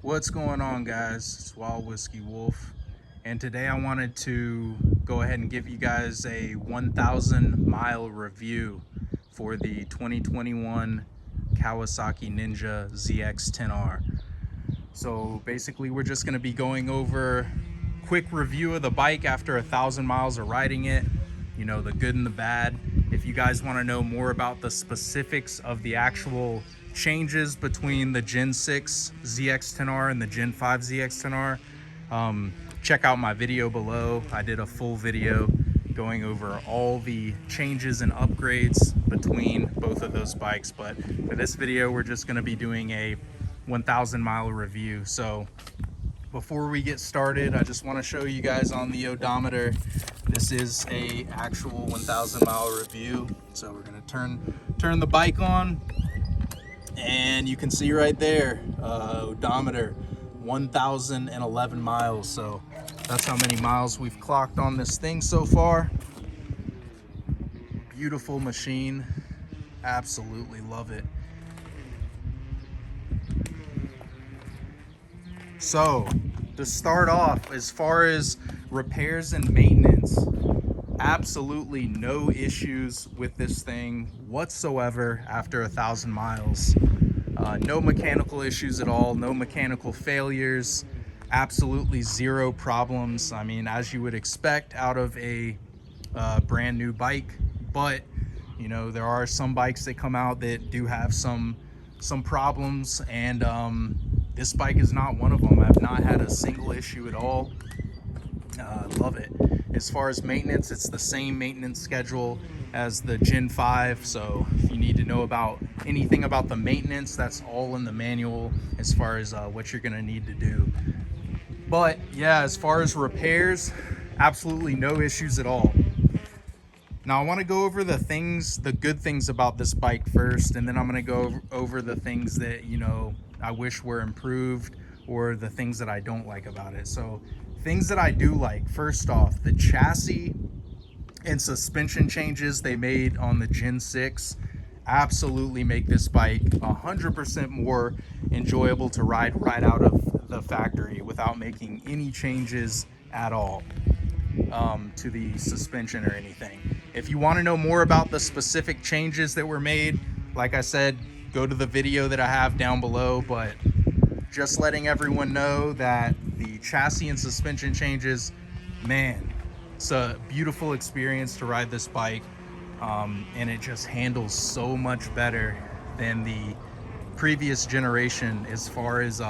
What's going on, guys? It's Wild Whiskey Wolf, and today I wanted to go ahead and give you guys a 1,000 mile review for the 2021 Kawasaki Ninja ZX10R. So basically we're just going to be going over quick review of the bike after 1,000 miles of riding it, you know, the good and the bad. If you guys want to know more about the specifics of the actual changes between the Gen 6 ZX10R and the Gen 5 ZX10R, check out my video below. I did a full video going over all the changes and upgrades between both of those bikes, but for this video we're just going to be doing a 1,000 mile review. So before we get started, I just want to show you guys on the odometer. This is a actual 1,000 mile review. So we're going to turn the bike on, and you can see right there, odometer 1,011 miles. So that's how many miles we've clocked on this thing so far. Beautiful machine, absolutely love it. So to start off, as far as repairs and maintenance, absolutely no issues with this thing whatsoever after 1,000 miles. No mechanical issues at all, no mechanical failures, absolutely zero problems. I mean, as you would expect out of a brand new bike, but you know, there are some bikes that come out that do have some problems, and this bike is not one of them. I've not had a single issue at all. Love it. As far as maintenance, it's the same maintenance schedule as the Gen 5. So if you need to know about anything about the maintenance, that's all in the manual as far as what you're going to need to do. But yeah, as far as repairs, absolutely no issues at all. Now I want to go over the good things about this bike first, and then I'm going to go over the things that, you know, I wish were improved, or the things that I don't like about it. So things that I do like, first off, the chassis and suspension changes they made on the Gen 6 absolutely make this bike 100% more enjoyable to ride right out of the factory without making any changes at all to the suspension or anything. If you want to know more about the specific changes that were made, like I said, go to the video that I have down below. But just letting everyone know that the chassis and suspension changes, man, it's a beautiful experience to ride this bike, and it just handles so much better than the previous generation as far as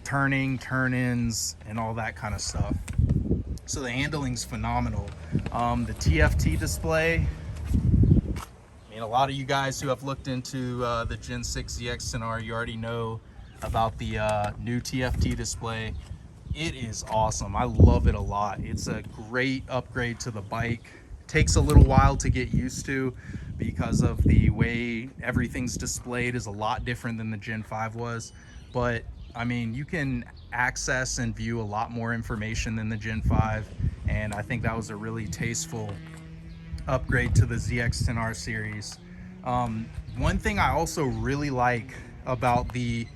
turn-ins and all that kind of stuff. So the handling's phenomenal. The TFT display, I mean, a lot of you guys who have looked into the Gen 6 ZX10R, you already know about the new TFT display. It is awesome. I love it a lot. It's a great upgrade to the bike. Takes a little while to get used to because of the way everything's displayed is a lot different than the Gen 5 was. But I mean, you can access and view a lot more information than the Gen 5, and I think that was a really tasteful upgrade to the ZX10R series. One thing I also really like about the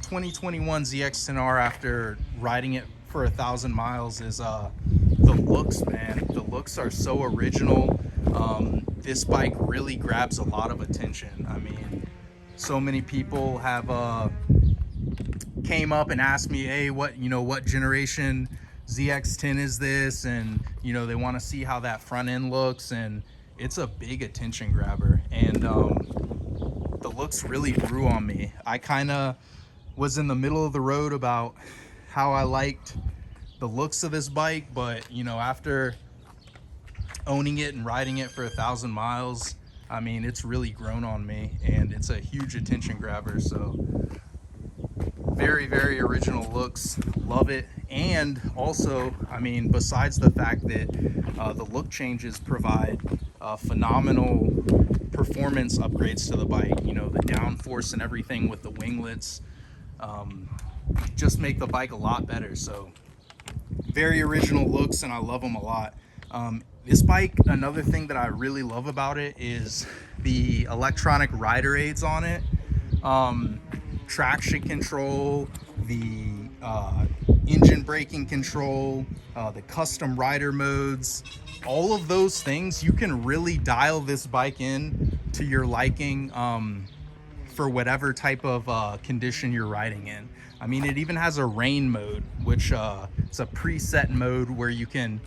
2021 ZX10R after riding it for 1,000 miles is the looks, man. The looks are so original. This bike really grabs a lot of attention. I mean, so many people have came up and asked me, hey, what generation ZX10 is this? And you know, they want to see how that front end looks, and it's a big attention grabber. And the looks really grew on me. I kind of was in the middle of the road about how I liked the looks of this bike, but you know, after owning it and riding it for 1,000 miles, I mean, it's really grown on me, and it's a huge attention grabber. So very, very original looks, love it. And also, I mean, besides the fact that the look changes provide phenomenal performance upgrades to the bike, you know, the downforce and everything with the winglets just make the bike a lot better. So very original looks, and I love them a lot. This bike, another thing that I really love about it is the electronic rider aids on it. traction control, the engine braking control, the custom rider modes, all of those things, you can really dial this bike in to your liking for whatever type of condition you're riding in. I mean, it even has a rain mode, which it's a preset mode where you can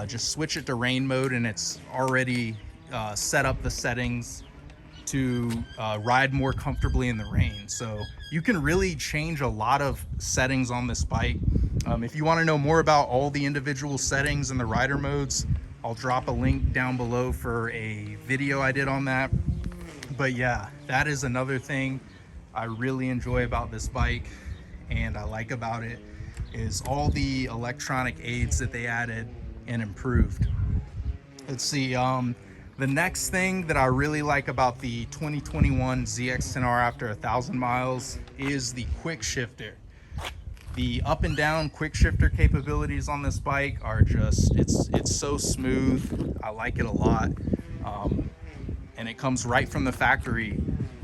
just switch it to rain mode, and it's already set up the settings to ride more comfortably in the rain. So you can really change a lot of settings on this bike. If you want to know more about all the individual settings and the rider modes, I'll drop a link down below for a video I did on that. But yeah, that is another thing I really enjoy about this bike and I like about it, is all the electronic aids that they added and improved. Let's see, the next thing that I really like about the 2021 ZX10R after 1,000 miles is the quick shifter. The up and down quick shifter capabilities on this bike are just, it's so smooth. I like it a lot. And it comes right from the factory,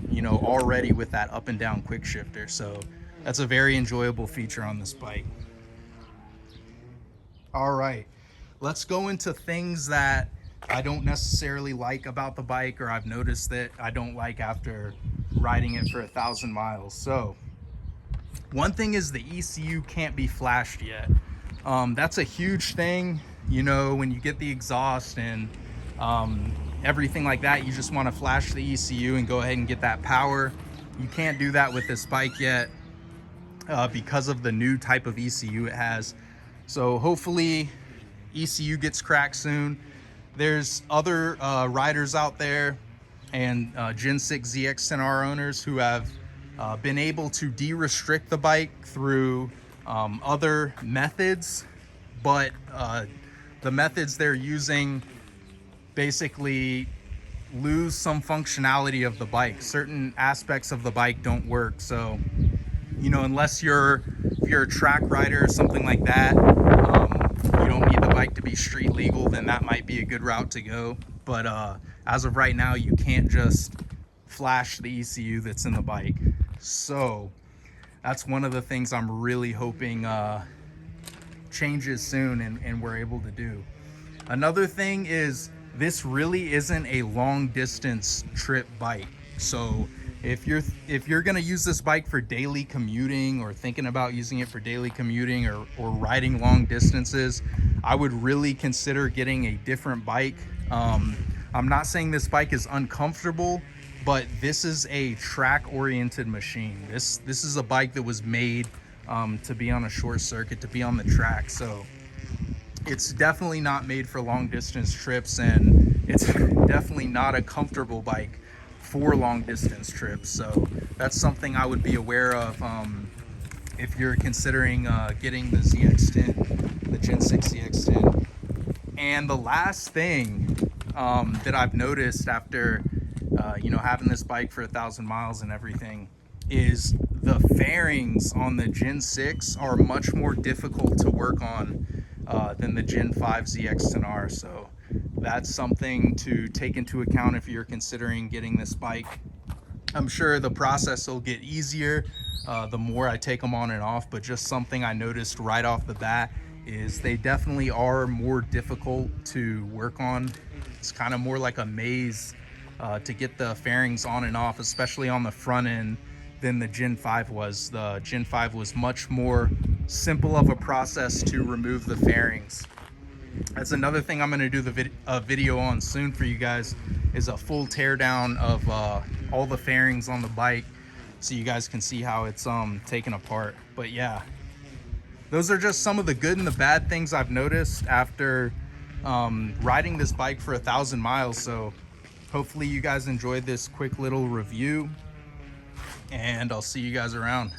you know, already with that up and down quick shifter. So that's a very enjoyable feature on this bike. All right, let's go into things that I don't necessarily like about the bike, or I've noticed that I don't like after riding it for 1,000 miles. So one thing is the ECU can't be flashed yet. That's a huge thing. You know, when you get the exhaust and everything like that, you just want to flash the ECU and go ahead and get that power. You can't do that with this bike yet because of the new type of ECU it has. So hopefully ECU gets cracked soon. There's other riders out there and Gen 6 ZX10R owners who have been able to de-restrict the bike through other methods, but the methods they're using basically lose some functionality of the bike. Certain aspects of the bike don't work. So, you know, unless if you're a track rider or something like that, you don't need the bike to be street legal, then that might be a good route to go. But as of right now, you can't just flash the ECU that's in the bike. So that's one of the things I'm really hoping changes soon and we're able to do. Another thing is, this really isn't a long distance trip bike. So if you're gonna use this bike for daily commuting, or thinking about using it for daily commuting or riding long distances, I would really consider getting a different bike. I'm not saying this bike is uncomfortable, but this is a track oriented machine. This is a bike that was made to be on a short circuit, to be on the track. So it's definitely not made for long distance trips, and it's definitely not a comfortable bike for long distance trips. So that's something I would be aware of if you're considering getting the ZX10, the Gen 6 ZX10. And the last thing that I've noticed after you know, having this bike for 1,000 miles and everything, is the fairings on the Gen 6 are much more difficult to work on than the Gen 5 ZX10R. So that's something to take into account if you're considering getting this bike. I'm sure the process will get easier the more I take them on and off, but just something I noticed right off the bat is they definitely are more difficult to work on. It's kind of more like a maze to get the fairings on and off, especially on the front end, than the Gen 5 was. The Gen 5 was much more simple of a process to remove the fairings. That's another thing I'm going to do a video on soon for you guys, is a full teardown of all the fairings on the bike, so you guys can see how it's taken apart. But yeah, those are just some of the good and the bad things I've noticed after riding this bike for 1,000 miles. So hopefully you guys enjoyed this quick little review, and I'll see you guys around.